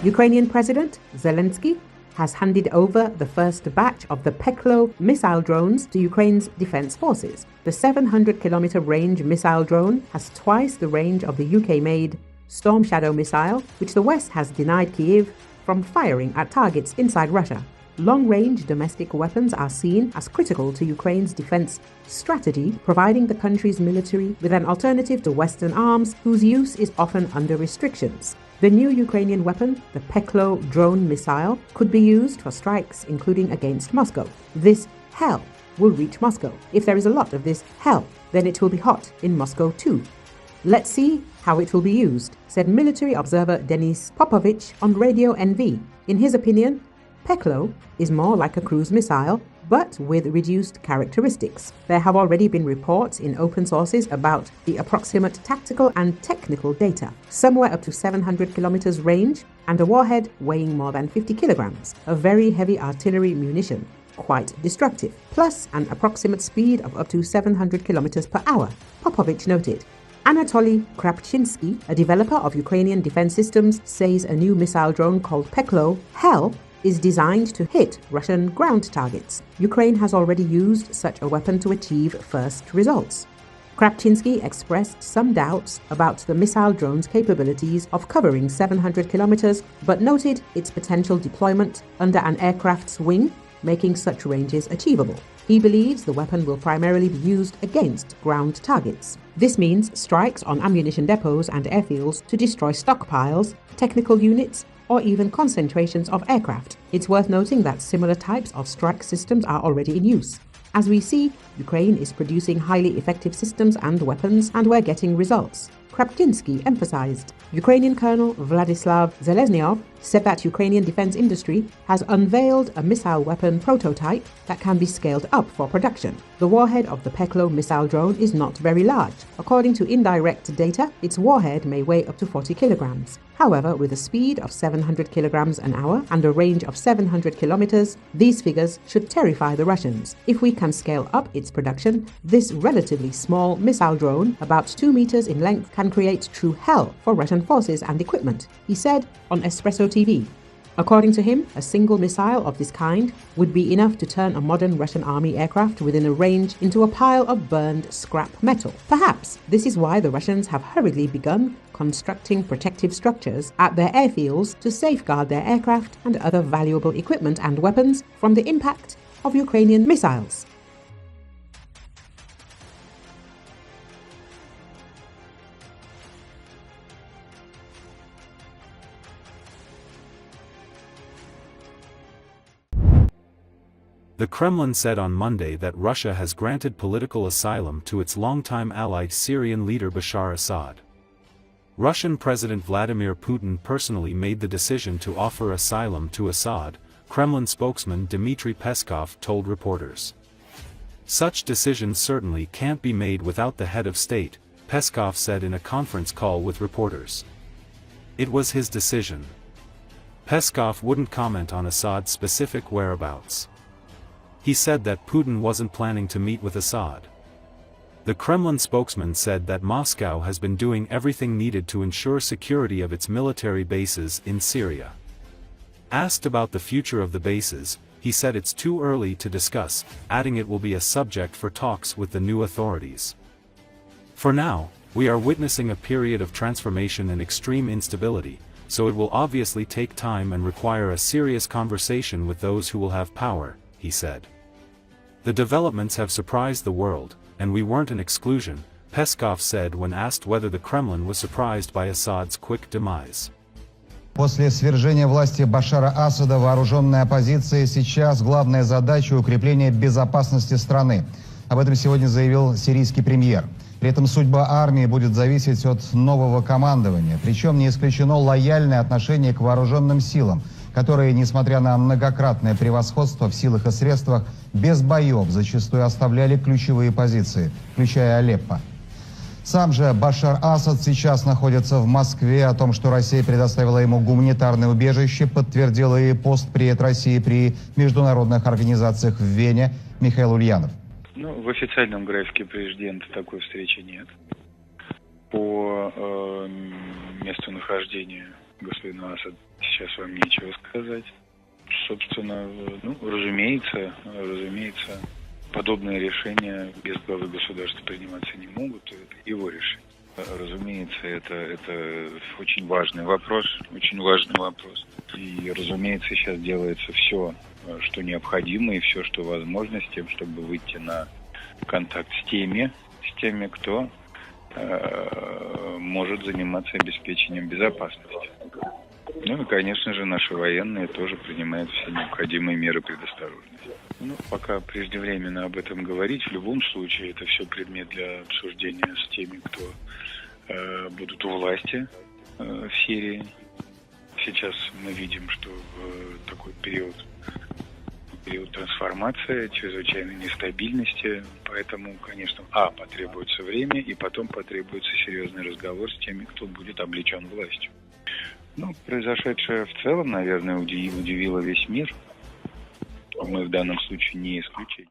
Ukrainian President Zelenskyy has handed over the first batch of the Peklo missile drones to Ukraine's defense forces. The 700-kilometer range missile drone has twice the range of the UK-made Strom Shadow missile, which the West has denied Kyiv from firing at targets inside Russia. Long-range domestic weapons are seen as critical to Ukraine's defense strategy, providing the country's military with an alternative to Western arms whose use is often under restrictions. The new Ukrainian weapon, the Peklo drone missile, could be used for strikes including against Moscow. This hell will reach Moscow. If there is a lot of this hell, then it will be hot in Moscow too. Let's see how it will be used, said military observer Denis Popovich on Radio NV. In his opinion, Peklo is more like a cruise missile, but with reduced characteristics. There have already been reports in open sources about the approximate tactical and technical data, somewhere up to 700 kilometers range, and a warhead weighing more than 50 kilograms, a very heavy artillery munition, quite destructive, plus an approximate speed of up to 700 kilometers per hour, Popovich noted. Anatoly Krapchinsky, a developer of Ukrainian defense systems, says a new missile drone called Peklo Hell is designed to hit Russian ground targets. Ukraine has already used such a weapon to achieve first results. Krapchinsky expressed some doubts about the missile drone's capabilities of covering 700 kilometers, but noted its potential deployment under an aircraft's wing, making such ranges achievable. He believes the weapon will primarily be used against ground targets. This means strikes on ammunition depots and airfields to destroy stockpiles, technical units, or even concentrations of aircraft. It's worth noting that similar types of strike systems are already in use. As we see, Ukraine is producing highly effective systems and weapons, and we're getting results, Krapchinsky emphasized. Ukrainian Colonel Vladislav Zelensky said that Ukrainian defense industry has unveiled a missile weapon prototype that can be scaled up for production. The warhead of the Peklo missile drone is not very large. According to indirect data, its warhead may weigh up to 40 kilograms. However, with a speed of 700 kilograms an hour and a range of 700 kilometers, these figures should terrify the Russians. If we can scale up its production, this relatively small missile drone, about 2 meters in length, can create true hell for Russian forces and equipment, he said on Espresso TV. According to him, a single missile of this kind would be enough to turn a modern Russian army aircraft within a range into a pile of burned scrap metal. Perhaps this is why the Russians have hurriedly begun constructing protective structures at their airfields to safeguard their aircraft and other valuable equipment and weapons from the impact of Ukrainian missiles. The Kremlin said on Monday that Russia has granted political asylum to its longtime ally Syrian leader Bashar Assad. Russian President Vladimir Putin personally made the decision to offer asylum to Assad, Kremlin spokesman Dmitry Peskov told reporters. Such decisions certainly can't be made without the head of state, Peskov said in a conference call with reporters. It was his decision. Peskov wouldn't comment on Assad's specific whereabouts. He said that Putin wasn't planning to meet with Assad. The Kremlin spokesman said that Moscow has been doing everything needed to ensure security of its military bases in Syria. Asked about the future of the bases, he said it's too early to discuss, adding it will be a subject for talks with the new authorities. For now, we are witnessing a period of transformation and extreme instability, so it will obviously take time and require a serious conversation with those who will have power, he said. The developments have surprised the world, and we weren't an exclusion, Peskov said when asked whether the Kremlin was surprised by Assad's quick demise. После свержения власти Башара Асада вооруженной оппозиции сейчас главная задача укрепления безопасности страны. Об этом сегодня заявил сирийский премьер. При этом судьба армии будет зависеть от нового командования, причем не исключено лояльное отношение к вооруженным силам, которые, несмотря на многократное превосходство в силах и средствах, без боев зачастую оставляли ключевые позиции, включая Алеппо. Сам же Башар Асад сейчас находится в Москве. О том, что Россия предоставила ему гуманитарное убежище, подтвердила и постпред России при международных организациях в Вене Михаил Ульянов. В официальном графике президента такой встречи нет. По месту нахождения господину Асаду сейчас вам нечего сказать. Собственно, разумеется, подобные решения без главы государства приниматься не могут. Это его решение. Разумеется, это очень важный вопрос. И, разумеется, сейчас делается все, что необходимо, и все, что возможно, с тем, чтобы выйти на контакт с теми, кто может заниматься обеспечением безопасности. Ну и, конечно же, наши военные тоже принимают все необходимые меры предосторожности. Пока преждевременно об этом говорить. В любом случае, это все предмет для обсуждения с теми, кто будут у власти в Сирии. Сейчас мы видим, что в такой период трансформации, чрезвычайной нестабильности, поэтому, конечно, потребуется время, и потом потребуется серьезный разговор с теми, кто будет облечен властью. Произошедшее в целом, наверное, удивило весь мир. Мы в данном случае не исключение.